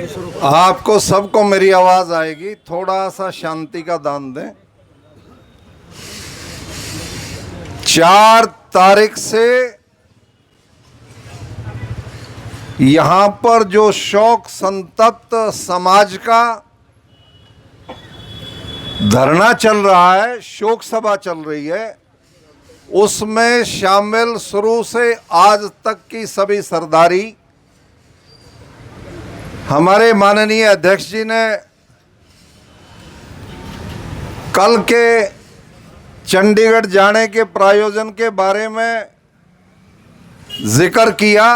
आपको सबको मेरी आवाज आएगी, थोड़ा सा शांति का दान दें। 4 तारीख से यहां पर जो शोक संतप्त समाज का धरना चल रहा है, शोक सभा चल रही है, उसमें शामिल शुरू से आज तक की सभी सरदारी हमारे माननीय अध्यक्ष जी ने कल के चंडीगढ़ जाने के प्रायोजन के बारे में जिक्र किया।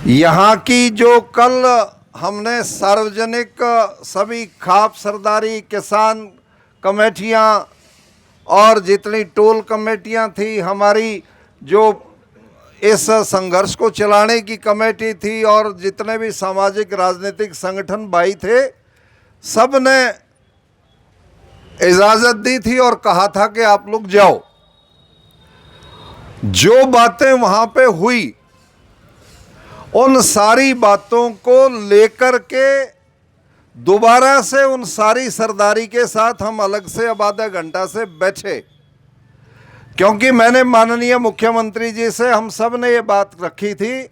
यहाँ की जो कल हमने सार्वजनिक सभी खाप सरदारी, किसान कमेटियाँ और जितनी टोल कमेटियाँ थी, हमारी जो इस संघर्ष को चलाने की कमेटी थी और जितने भी सामाजिक राजनीतिक संगठन भाई थे, सब ने इजाज़त दी थी और कहा था कि आप लोग जाओ। जो बातें वहाँ पे हुई, उन सारी बातों को लेकर के दोबारा से उन सारी सरदारी के साथ हम अलग से अब आधा घंटा से बैठे, क्योंकि मैंने माननीय मुख्यमंत्री जी से हम सब ने ये बात रखी थी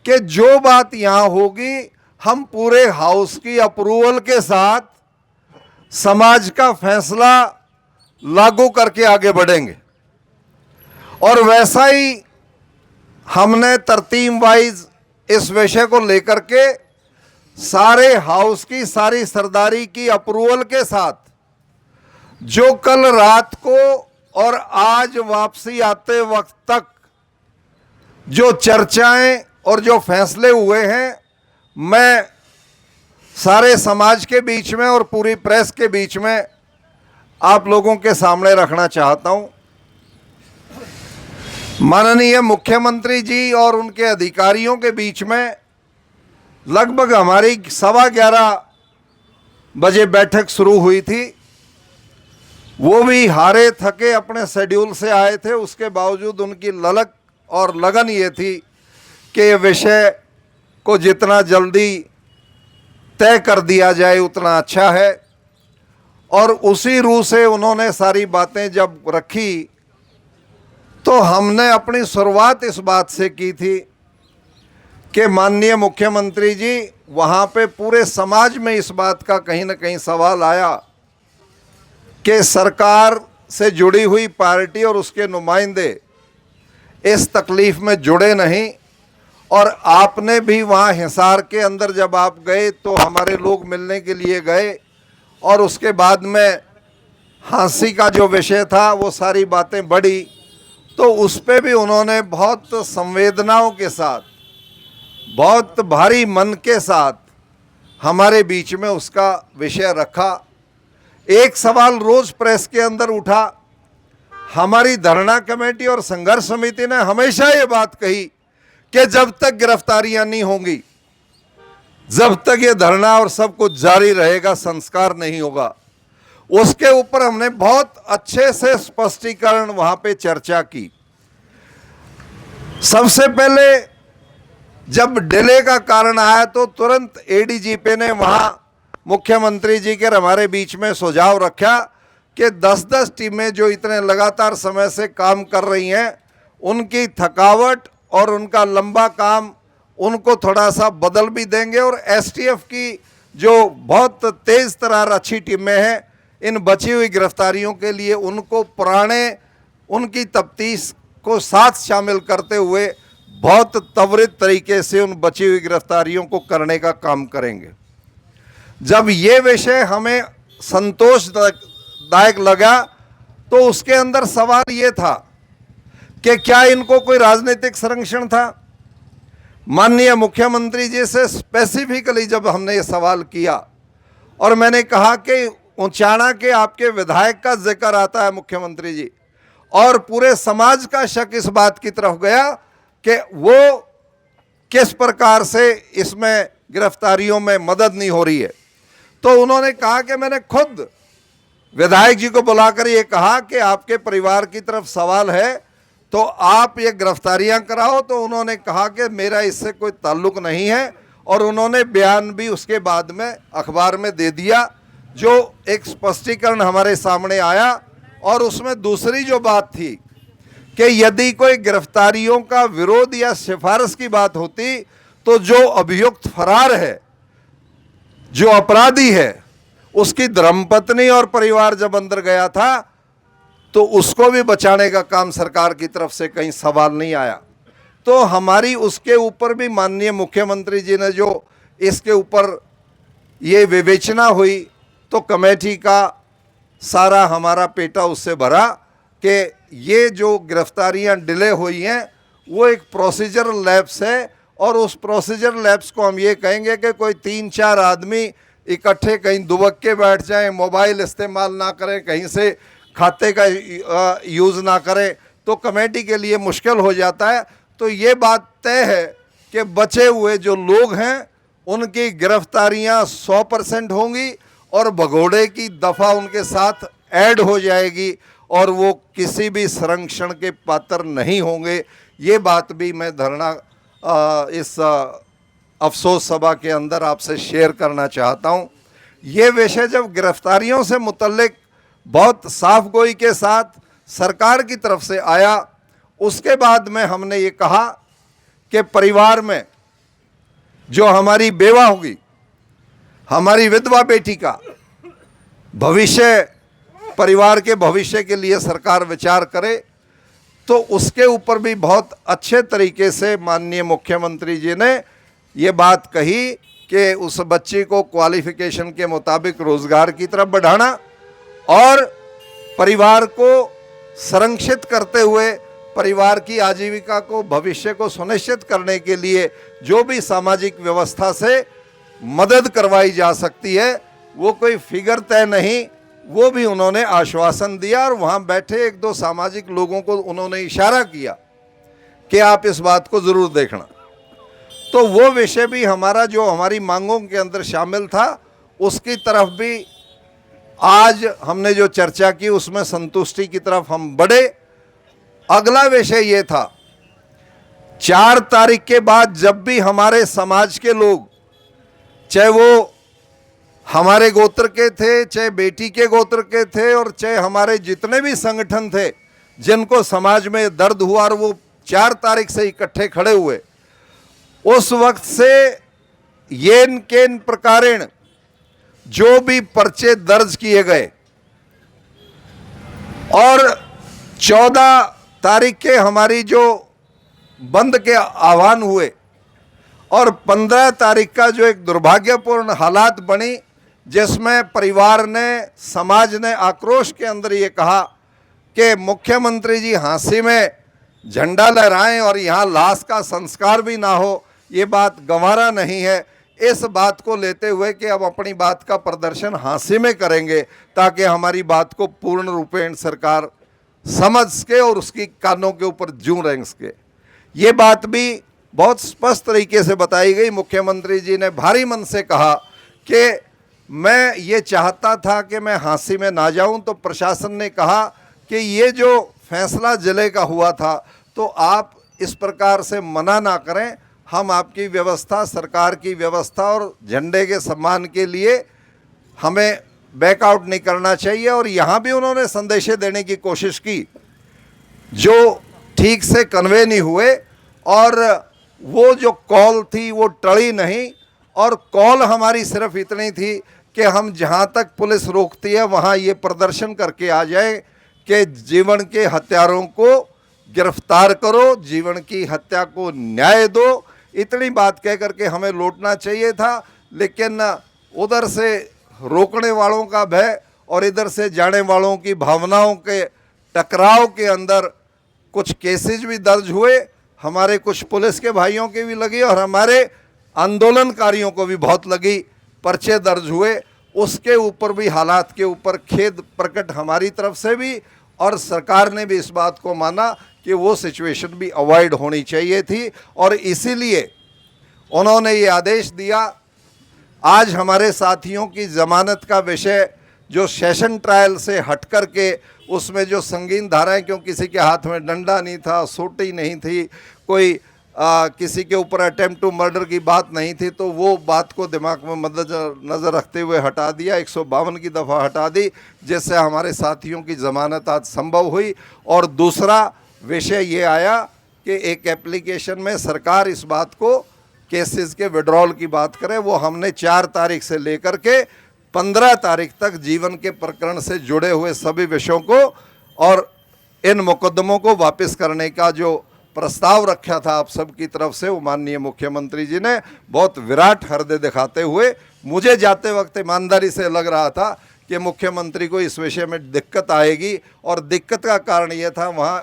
कि जो बात यहाँ होगी, हम पूरे हाउस की अप्रूवल के साथ समाज का फैसला लागू करके आगे बढ़ेंगे। और वैसा ही हमने तरतीब वाइज इस विषय को लेकर के सारे हाउस की सारी सरदारी की अप्रूवल के साथ जो कल रात को और आज वापसी आते वक्त तक जो चर्चाएं और जो फैसले हुए हैं, मैं सारे समाज के बीच में और पूरी प्रेस के बीच में आप लोगों के सामने रखना चाहता हूं। माननीय मुख्यमंत्री जी और उनके अधिकारियों के बीच में लगभग हमारी 11:15 बजे बैठक शुरू हुई थी। वो भी हारे थके अपने शेड्यूल से आए थे, उसके बावजूद उनकी ललक और लगन ये थी कि विषय को जितना जल्दी तय कर दिया जाए उतना अच्छा है। और उसी रूह से उन्होंने सारी बातें जब रखी तो हमने अपनी शुरुआत इस बात से की थी कि माननीय मुख्यमंत्री जी, वहाँ पे पूरे समाज में इस बात का कहीं ना कहीं सवाल आया कि सरकार से जुड़ी हुई पार्टी और उसके नुमाइंदे इस तकलीफ़ में जुड़े नहीं। और आपने भी वहाँ हिसार के अंदर जब आप गए तो हमारे लोग मिलने के लिए गए और उसके बाद में फांसी का जो विषय था वो सारी बातें बढ़ी, तो उस पर भी उन्होंने बहुत संवेदनाओं के साथ, बहुत भारी मन के साथ हमारे बीच में उसका विषय रखा। एक सवाल रोज प्रेस के अंदर उठा। हमारी धरना कमेटी और संघर्ष समिति ने हमेशा ये बात कही कि जब तक गिरफ्तारियां नहीं होंगी, जब तक ये धरना और सब कुछ जारी रहेगा, संस्कार नहीं होगा। उसके ऊपर हमने बहुत अच्छे से स्पष्टीकरण वहां पे चर्चा की। सबसे पहले जब डिले का कारण आया तो तुरंत एडीजीपी ने वहां मुख्यमंत्री जी के हमारे बीच में सुझाव रखा कि 10-10 टीमें जो इतने लगातार समय से काम कर रही हैं, उनकी थकावट और उनका लंबा काम, उनको थोड़ा सा बदल भी देंगे। और एसटीएफ की जो बहुत तेज़ तरार अच्छी टीमें हैं, इन बची हुई गिरफ्तारियों के लिए उनको पुराने उनकी तफ्तीश को साथ शामिल करते हुए बहुत त्वरित तरीके से उन बची हुई गिरफ्तारियों को करने का काम करेंगे। जब ये विषय हमें संतोषदायक लगा तो उसके अंदर सवाल ये था कि क्या इनको कोई राजनीतिक संरक्षण था। माननीय मुख्यमंत्री जी से स्पेसिफिकली जब हमने ये सवाल किया और मैंने कहा कि उचाना के आपके विधायक का जिक्र आता है मुख्यमंत्री जी, और पूरे समाज का शक इस बात की तरफ गया कि वो किस प्रकार से इसमें गिरफ्तारियों में मदद नहीं हो रही है, तो उन्होंने कहा कि मैंने खुद विधायक जी को बुलाकर ये कहा कि आपके परिवार की तरफ सवाल है तो आप ये गिरफ्तारियां कराओ। तो उन्होंने कहा कि मेरा इससे कोई ताल्लुक नहीं है, और उन्होंने बयान भी उसके बाद में अखबार में दे दिया, जो एक स्पष्टीकरण हमारे सामने आया। और उसमें दूसरी जो बात थी कि यदि कोई गिरफ्तारियों का विरोध या सिफारिश की बात होती तो जो अभियुक्त फरार है, जो अपराधी है, उसकी धर्मपत्नी और परिवार जब अंदर गया था तो उसको भी बचाने का काम सरकार की तरफ से कहीं सवाल नहीं आया। तो हमारी उसके ऊपर भी माननीय मुख्यमंत्री जी ने जो इसके ऊपर ये विवेचना हुई, तो कमेटी का सारा हमारा पेटा उससे भरा कि ये जो गिरफ्तारियां डिले हुई हैं वो एक प्रोसीजरल लैप्स है, और उस प्रोसीजर लैप्स को हम ये कहेंगे कि कोई 3-4 आदमी इकट्ठे कहीं दुबक के बैठ जाएं, मोबाइल इस्तेमाल ना करें, कहीं से खाते का यूज़ ना करें, तो कमेटी के लिए मुश्किल हो जाता है। तो ये बात तय है कि बचे हुए जो लोग हैं उनकी गिरफ्तारियां 100% होंगी, और भगोड़े की दफ़ा उनके साथ ऐड हो जाएगी, और वो किसी भी संरक्षण के पात्र नहीं होंगे। ये बात भी मैं धरना इस अफसोस सभा के अंदर आपसे शेयर करना चाहता हूँ। ये विषय जब गिरफ्तारियों से मुतल्लिक बहुत साफ गोई के साथ सरकार की तरफ से आया, उसके बाद में हमने ये कहा कि परिवार में जो हमारी बेवा होगी, हमारी विधवा बेटी का भविष्य, परिवार के भविष्य के लिए सरकार विचार करे। तो उसके ऊपर भी बहुत अच्छे तरीके से माननीय मुख्यमंत्री जी ने ये बात कही कि उस बच्ची को क्वालिफिकेशन के मुताबिक रोजगार की तरफ बढ़ाना, और परिवार को संरक्षित करते हुए परिवार की आजीविका को, भविष्य को सुनिश्चित करने के लिए जो भी सामाजिक व्यवस्था से मदद करवाई जा सकती है, वो कोई फिगर तय नहीं, वो भी उन्होंने आश्वासन दिया। और वहाँ बैठे 1-2 सामाजिक लोगों को उन्होंने इशारा किया कि आप इस बात को ज़रूर देखना। तो वो विषय भी हमारा जो हमारी मांगों के अंदर शामिल था, उसकी तरफ भी आज हमने जो चर्चा की उसमें संतुष्टि की तरफ हम बढ़े। अगला विषय ये था, 4 तारीख के बाद जब भी हमारे समाज के लोग, चाहे वो हमारे गोत्र के थे, चाहे बेटी के गोत्र के थे, और चाहे हमारे जितने भी संगठन थे जिनको समाज में दर्द हुआ और वो 4 तारीख से इकट्ठे खड़े हुए, उस वक्त से येन केन प्रकारेण जो भी पर्चे दर्ज किए गए, और 14 तारीख के हमारी जो बंद के आह्वान हुए, और 15 तारीख का जो एक दुर्भाग्यपूर्ण हालात बनी जिसमें परिवार ने, समाज ने आक्रोश के अंदर ये कहा कि मुख्यमंत्री जी हाँसी में झंडा लहराएं और यहाँ लाश का संस्कार भी ना हो, ये बात गंवारा नहीं है। इस बात को लेते हुए कि अब अपनी बात का प्रदर्शन हाँसी में करेंगे ताकि हमारी बात को पूर्ण रूपेण सरकार समझ सके और उसकी कानों के ऊपर जूं रेंग सके। ये बात भी बहुत स्पष्ट तरीके से बताई गई। मुख्यमंत्री जी ने भारी मन से कहा कि मैं ये चाहता था कि मैं हाँसी में ना जाऊं, तो प्रशासन ने कहा कि ये जो फैसला जिले का हुआ था तो आप इस प्रकार से मना ना करें, हम आपकी व्यवस्था, सरकार की व्यवस्था और झंडे के सम्मान के लिए हमें बैकआउट नहीं करना चाहिए। और यहाँ भी उन्होंने संदेशे देने की कोशिश की जो ठीक से कन्वे नहीं हुए, और वो जो कॉल थी वो टली नहीं। और कॉल हमारी सिर्फ इतनी थी कि हम जहाँ तक पुलिस रोकती है वहाँ ये प्रदर्शन करके आ जाए कि जीवन के हत्यारों को गिरफ्तार करो, जीवन की हत्या को न्याय दो। इतनी बात कह करके हमें लौटना चाहिए था, लेकिन उधर से रोकने वालों का भय और इधर से जाने वालों की भावनाओं के टकराव के अंदर कुछ केसेस भी दर्ज हुए। हमारे कुछ पुलिस के भाइयों के भी लगी और हमारे आंदोलनकारियों को भी बहुत लगी, पर्चे दर्ज हुए। उसके ऊपर भी, हालात के ऊपर खेद प्रकट हमारी तरफ से भी, और सरकार ने भी इस बात को माना कि वो सिचुएशन भी अवॉइड होनी चाहिए थी, और इसीलिए उन्होंने ये आदेश दिया। आज हमारे साथियों की ज़मानत का विषय जो सेशन ट्रायल से हट कर के उसमें जो संगीन धाराएं, क्यों किसी के हाथ में डंडा नहीं था, सोटी नहीं थी, कोई किसी के ऊपर अटेम्प्ट टू मर्डर की बात नहीं थी, तो वो बात को दिमाग में मद्देनज़र रखते हुए हटा दिया, 152 की दफ़ा हटा दी, जिससे हमारे साथियों की ज़मानत आज संभव हुई। और दूसरा विषय ये आया कि एक एप्लीकेशन में सरकार इस बात को केसेस के विड्रॉल की बात करे, वो हमने 4 तारीख से लेकर के 15 तारीख तक जीवन के प्रकरण से जुड़े हुए सभी विषयों को और इन मुकदमों को वापस करने का जो प्रस्ताव रखा था आप सबकी तरफ से, वो माननीय मुख्यमंत्री जी ने बहुत विराट हृदय दिखाते हुए, मुझे जाते वक्त ईमानदारी से लग रहा था कि मुख्यमंत्री को इस विषय में दिक्कत आएगी, और दिक्कत का कारण ये था, वहाँ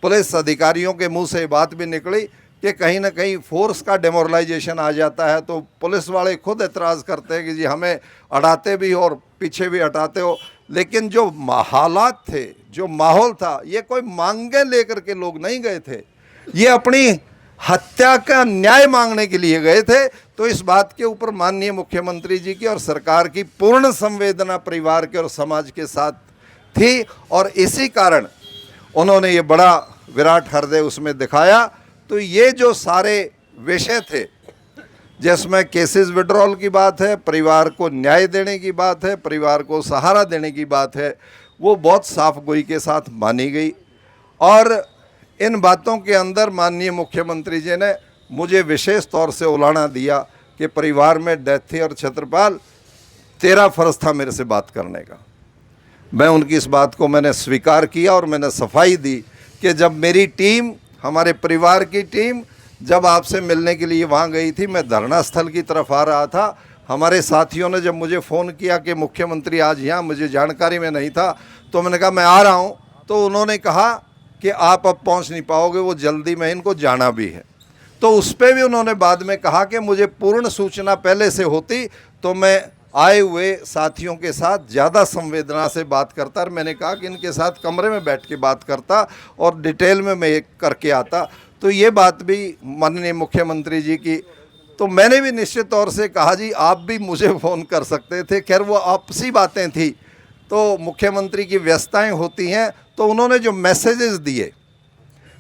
पुलिस अधिकारियों के मुंह से ये बात भी निकली कि कहीं ना कहीं फोर्स का डेमोरलाइजेशन आ जाता है, तो पुलिस वाले खुद एतराज़ करते हैं कि जी हमें अड़ाते भी हो और पीछे भी हटाते हो। लेकिन जो हालात थे, जो माहौल था, ये कोई मांगे लेकर के लोग नहीं गए थे, ये अपनी हत्या का न्याय मांगने के लिए गए थे। तो इस बात के ऊपर माननीय मुख्यमंत्री जी की और सरकार की पूर्ण संवेदना परिवार के और समाज के साथ थी, और इसी कारण उन्होंने ये बड़ा विराट हृदय उसमें दिखाया। तो ये जो सारे विषय थे, जिसमें केसेस विड्रॉल की बात है, परिवार को न्याय देने की बात है, परिवार को सहारा देने की बात है, वो बहुत साफ गोई के साथ मानी गई। और इन बातों के अंदर माननीय मुख्यमंत्री जी ने मुझे विशेष तौर से उलाना दिया कि परिवार में डेथ थी, और छत्रपाल तेरा फर्ज था मेरे से बात करने का। मैं उनकी इस बात को मैंने स्वीकार किया, और मैंने सफाई दी कि जब मेरी टीम, हमारे परिवार की टीम जब आपसे मिलने के लिए वहाँ गई थी, मैं धरना स्थल की तरफ आ रहा था, हमारे साथियों ने जब मुझे फ़ोन किया कि मुख्यमंत्री आज यहाँ, मुझे जानकारी में नहीं था, तो मैंने कहा मैं आ रहा हूँ। तो उन्होंने कहा कि आप अब पहुंच नहीं पाओगे, वो जल्दी में, इनको जाना भी है। तो उस पर भी उन्होंने बाद में कहा कि मुझे पूर्ण सूचना पहले से होती तो मैं आए हुए साथियों के साथ ज़्यादा संवेदना से बात करता, और मैंने कहा कि इनके साथ कमरे में बैठ के बात करता और डिटेल में मैं करके आता। तो ये बात भी माननीय मुख्यमंत्री जी की, तो मैंने भी निश्चित तौर से कहा जी आप भी मुझे फ़ोन कर सकते थे। खैर वो आपसी बातें थी, तो मुख्यमंत्री की व्यस्तताएं होती हैं, तो उन्होंने जो मैसेजेस दिए,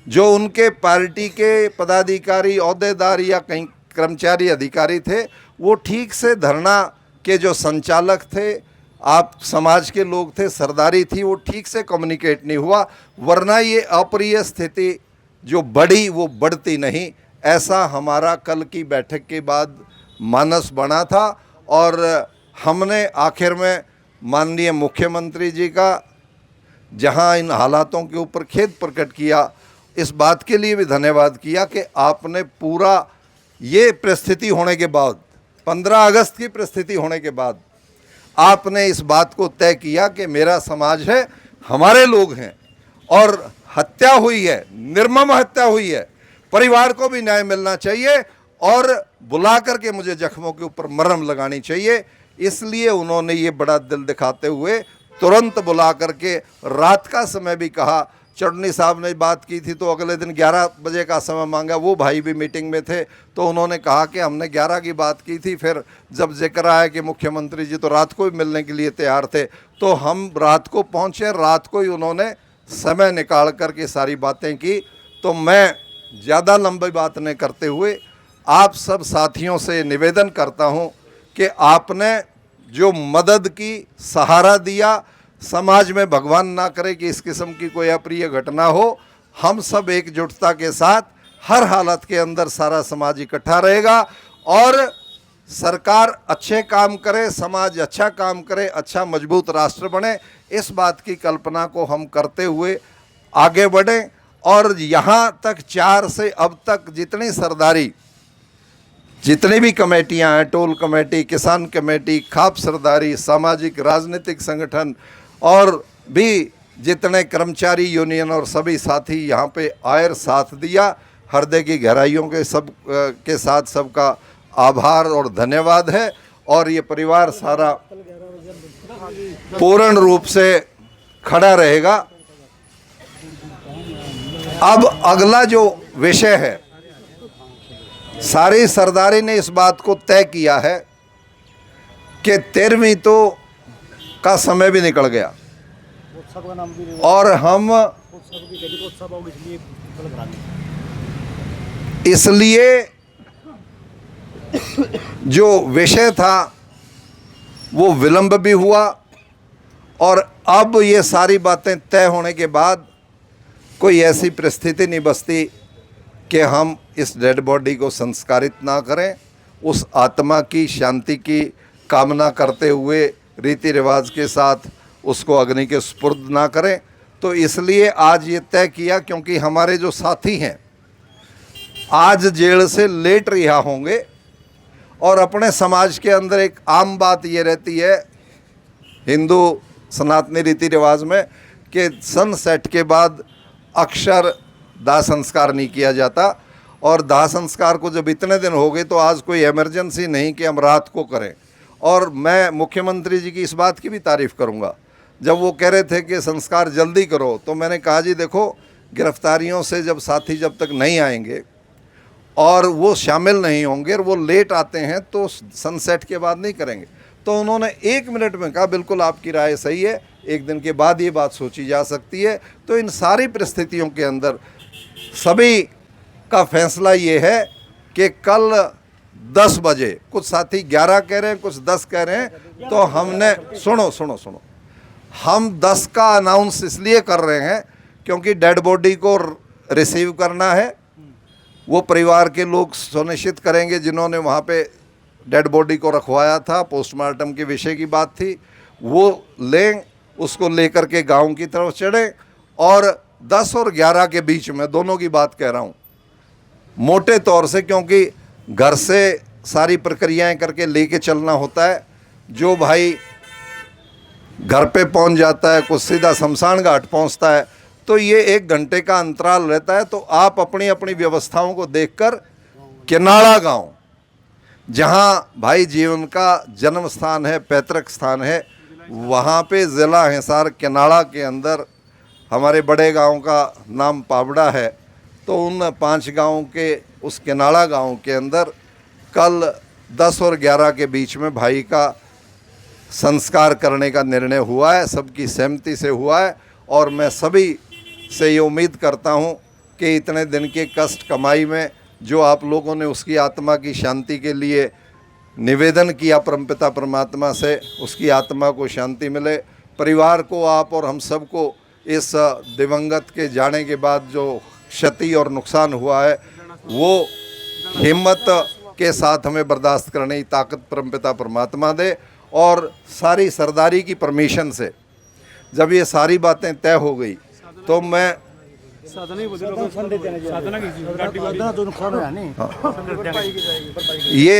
जो उनके पार्टी के पदाधिकारी, ओहदेदार या कहीं कर्मचारी अधिकारी थे, वो ठीक से धरना के जो संचालक थे, आप समाज के लोग थे, सरदारी थी, वो ठीक से कम्युनिकेट नहीं हुआ, वरना ये अप्रिय स्थिति जो बढ़ी वो बढ़ती नहीं। ऐसा हमारा कल की बैठक के बाद मानस बना था, और हमने आखिर में माननीय मुख्यमंत्री जी का जहां इन हालातों के ऊपर खेद प्रकट किया, इस बात के लिए भी धन्यवाद किया कि आपने पूरा ये परिस्थिति होने के बाद, 15 अगस्त की परिस्थिति होने के बाद, आपने इस बात को तय किया कि मेरा समाज है, हमारे लोग हैं, और हत्या हुई है, निर्मम हत्या हुई है, परिवार को भी न्याय मिलना चाहिए, और बुला करके मुझे जख्मों के ऊपर मरहम लगानी चाहिए। इसलिए उन्होंने ये बड़ा दिल दिखाते हुए तुरंत बुला करके, रात का समय भी कहा, चटनी साहब ने बात की थी तो अगले दिन 11 बजे का समय मांगा, वो भाई भी मीटिंग में थे, तो उन्होंने कहा कि हमने 11 की बात की थी, फिर जब जिक्र आया कि मुख्यमंत्री जी तो रात को ही मिलने के लिए तैयार थे, तो हम रात को पहुँचे, रात को ही उन्होंने समय निकाल करके सारी बातें की। तो मैं ज़्यादा लंबी बात नहीं करते हुए आप सब साथियों से निवेदन करता हूँ कि आपने जो मदद की, सहारा दिया, समाज में भगवान ना करे कि इस किस्म की कोई अप्रिय घटना हो, हम सब एकजुटता के साथ हर हालत के अंदर सारा समाज इकट्ठा रहेगा, और सरकार अच्छे काम करे, समाज अच्छा काम करे, अच्छा मजबूत राष्ट्र बने, इस बात की कल्पना को हम करते हुए आगे बढ़ें। और यहाँ तक 4 से अब तक जितनी सरदारी, जितनी भी कमेटियां हैं, टोल कमेटी, किसान कमेटी, खाप सरदारी, सामाजिक राजनीतिक संगठन, और भी जितने कर्मचारी यूनियन और सभी साथी यहाँ पे आए, साथ दिया, हृदय की गहराइयों के सब के साथ सबका आभार और धन्यवाद है। और ये परिवार सारा पूर्ण रूप से खड़ा रहेगा। अब अगला जो विषय है, सारी सरदारी ने इस बात को तय किया है कि 13वीं तो का समय भी निकल गया, उत्सव का नाम भी और हम उत्सव की गली उत्सव होगी इसलिए कल करानी। इसलिए जो विषय था वो विलंब भी हुआ, और अब ये सारी बातें तय होने के बाद कोई ऐसी परिस्थिति नहीं बचती कि हम इस डेड बॉडी को संस्कारित ना करें, उस आत्मा की शांति की कामना करते हुए रीति रिवाज के साथ उसको अग्नि के सुपुर्द ना करें। तो इसलिए आज ये तय किया, क्योंकि हमारे जो साथी हैं आज जेल से लेट रिहा होंगे, और अपने समाज के अंदर एक आम बात ये रहती है हिंदू सनातनी रीति रिवाज में कि सनसेट के बाद अक्षर दाह संस्कार नहीं किया जाता, और दाह संस्कार को जब इतने दिन हो गए तो आज कोई इमरजेंसी नहीं कि हम रात को करें। और मैं मुख्यमंत्री जी की इस बात की भी तारीफ़ करूंगा, जब वो कह रहे थे कि संस्कार जल्दी करो, तो मैंने कहा जी देखो, गिरफ्तारियों से जब साथी जब तक नहीं आएंगे और वो शामिल नहीं होंगे और वो लेट आते हैं तो सनसेट के बाद नहीं करेंगे। तो उन्होंने 1 मिनट में कहा बिल्कुल आपकी राय सही है, 1 दिन के बाद ये बात सोची जा सकती है। तो इन सारी परिस्थितियों के अंदर सभी का फैसला ये है कि कल 10 बजे, कुछ साथी 11 कह रहे हैं, कुछ 10 कह रहे हैं, तो हमने सुनो हम 10 का अनाउंस इसलिए कर रहे हैं क्योंकि डेड बॉडी को रिसीव करना है, वो परिवार के लोग सुनिश्चित करेंगे जिन्होंने वहाँ पे डेड बॉडी को रखवाया था, पोस्टमार्टम के विषय की बात थी, वो लें, उसको लेकर के गांव की तरफ चढ़ें। और 10 और 11 के बीच में दोनों की बात कह रहा हूँ मोटे तौर से, क्योंकि घर से सारी प्रक्रियाएं करके लेके चलना होता है। जो भाई घर पे पहुंच जाता है, कुछ सीधा शमशान घाट पहुंचता है, तो ये 1 घंटे का अंतराल रहता है। तो आप अपनी अपनी व्यवस्थाओं को देखकर किनाड़ा गांव, जहां भाई जीवन का जन्म स्थान है, पैतृक स्थान है, वहां पे ज़िला हिसार किनाड़ा के अंदर हमारे बड़े गांव का नाम पावड़ा है। तो उन 5 गांवों के उस किनाड़ा गांव के अंदर कल 10 और 11 के बीच में भाई का संस्कार करने का निर्णय हुआ है, सबकी सहमति से हुआ है। और मैं सभी से ये उम्मीद करता हूँ कि इतने दिन के कष्ट कमाई में जो आप लोगों ने उसकी आत्मा की शांति के लिए निवेदन किया परमपिता परमात्मा से, उसकी आत्मा को शांति मिले। परिवार को, आप और हम सबको इस दिवंगत के जाने के बाद जो क्षति और नुकसान हुआ है वो हिम्मत के साथ हमें बर्दाश्त करने की ताकत परमपिता परमात्मा दे। और सारी सरदारी की परमिशन से जब ये सारी बातें तय हो गई तो मैं ये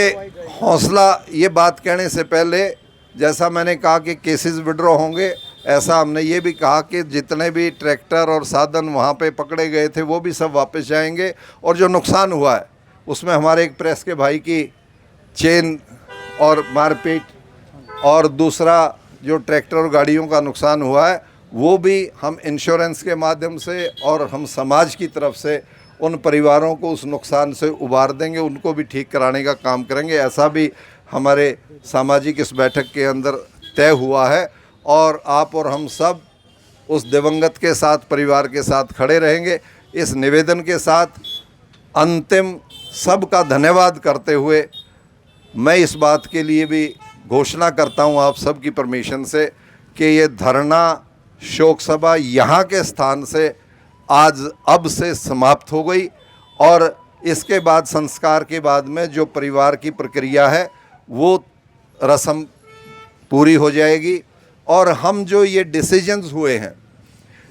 हौसला, ये बात कहने से पहले जैसा मैंने कहा कि केसेस विड्रॉ होंगे, ऐसा हमने ये भी कहा कि जितने भी ट्रैक्टर और साधन वहाँ पे पकड़े गए थे वो भी सब वापस जाएंगे। और जो नुकसान हुआ है उसमें हमारे एक प्रेस के भाई की चेन और मारपीट, और दूसरा जो ट्रैक्टर और गाड़ियों का नुकसान हुआ है वो भी हम इंश्योरेंस के माध्यम से और हम समाज की तरफ से उन परिवारों को उस नुकसान से उबार देंगे, उनको भी ठीक कराने का काम करेंगे। ऐसा भी हमारे सामाजिक इस बैठक के अंदर तय हुआ है। और आप और हम सब उस दिवंगत के साथ, परिवार के साथ खड़े रहेंगे। इस निवेदन के साथ अंतिम सबका धन्यवाद करते हुए मैं इस बात के लिए भी घोषणा करता हूं आप सबकी परमिशन से कि ये धरना शोक सभा यहाँ के स्थान से आज अब से समाप्त हो गई। और इसके बाद संस्कार के बाद में जो परिवार की प्रक्रिया है वो रस्म पूरी हो जाएगी। और हम जो ये डिसीजंस हुए हैं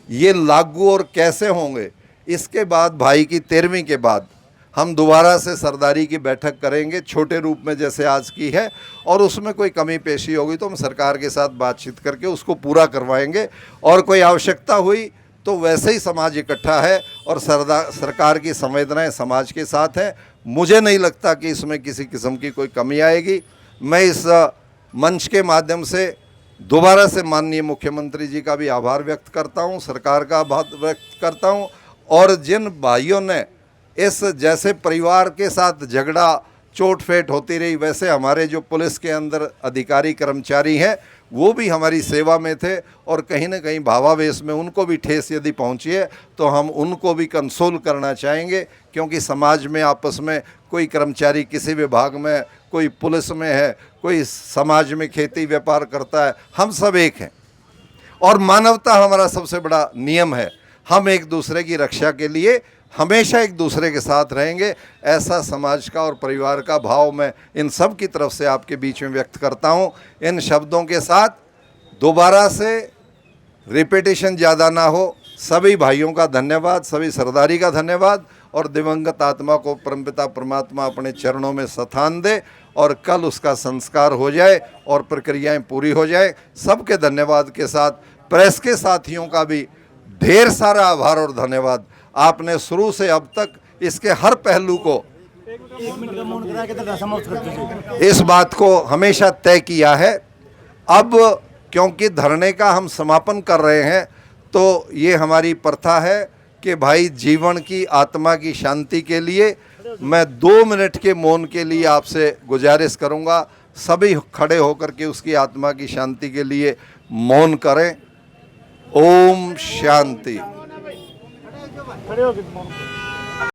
ये लागू और कैसे होंगे, इसके बाद भाई की 13वीं के बाद हम दोबारा से सरदारी की बैठक करेंगे, छोटे रूप में जैसे आज की है। और उसमें कोई कमी पेशी होगी तो हम सरकार के साथ बातचीत करके उसको पूरा करवाएंगे। और कोई आवश्यकता हुई तो वैसे ही समाज इकट्ठा है और सरकार की संवेदनाएं समाज के साथ हैं। मुझे नहीं लगता कि इसमें किसी किस्म की कोई कमी आएगी। मैं इस मंच के माध्यम से दोबारा से माननीय मुख्यमंत्री जी का भी आभार व्यक्त करता हूं, सरकार का आभार व्यक्त करता हूं। और जिन भाइयों ने इस जैसे परिवार के साथ झगड़ा चोट फेट होती रही, वैसे हमारे जो पुलिस के अंदर अधिकारी कर्मचारी हैं वो भी हमारी सेवा में थे और कहीं ना कहीं भावावेश में उनको भी ठेस यदि पहुंची है तो हम उनको भी कंसोल करना चाहेंगे, क्योंकि समाज में आपस में कोई कर्मचारी किसी विभाग में, कोई पुलिस में है, कोई समाज में खेती व्यापार करता है, हम सब एक हैं और मानवता हमारा सबसे बड़ा नियम है। हम एक दूसरे की रक्षा के लिए हमेशा एक दूसरे के साथ रहेंगे, ऐसा समाज का और परिवार का भाव मैं इन सब की तरफ से आपके बीच में व्यक्त करता हूं। इन शब्दों के साथ दोबारा से रिपीटिशन ज़्यादा ना हो, सभी भाइयों का धन्यवाद, सभी सरदारी का धन्यवाद और दिवंगत आत्मा को परमपिता परमात्मा अपने चरणों में स्थान दे और कल उसका संस्कार हो जाए और प्रक्रियाएं पूरी हो जाए। सबके धन्यवाद के साथ प्रेस के साथियों का भी ढेर सारा आभार और धन्यवाद। आपने शुरू से अब तक इसके हर पहलू को, एक मिनट का मौन करा के तो समाप्त कर दीजिए। इस बात को हमेशा तय किया है। अब क्योंकि धरने का हम समापन कर रहे हैं तो ये हमारी प्रथा है कि भाई जीवन की आत्मा की शांति के लिए मैं 2 मिनट के मौन के लिए आपसे गुजारिश करूंगा। सभी खड़े होकर के उसकी आत्मा की शांति के लिए मौन करें। ओम शांति। खड़े हो गए।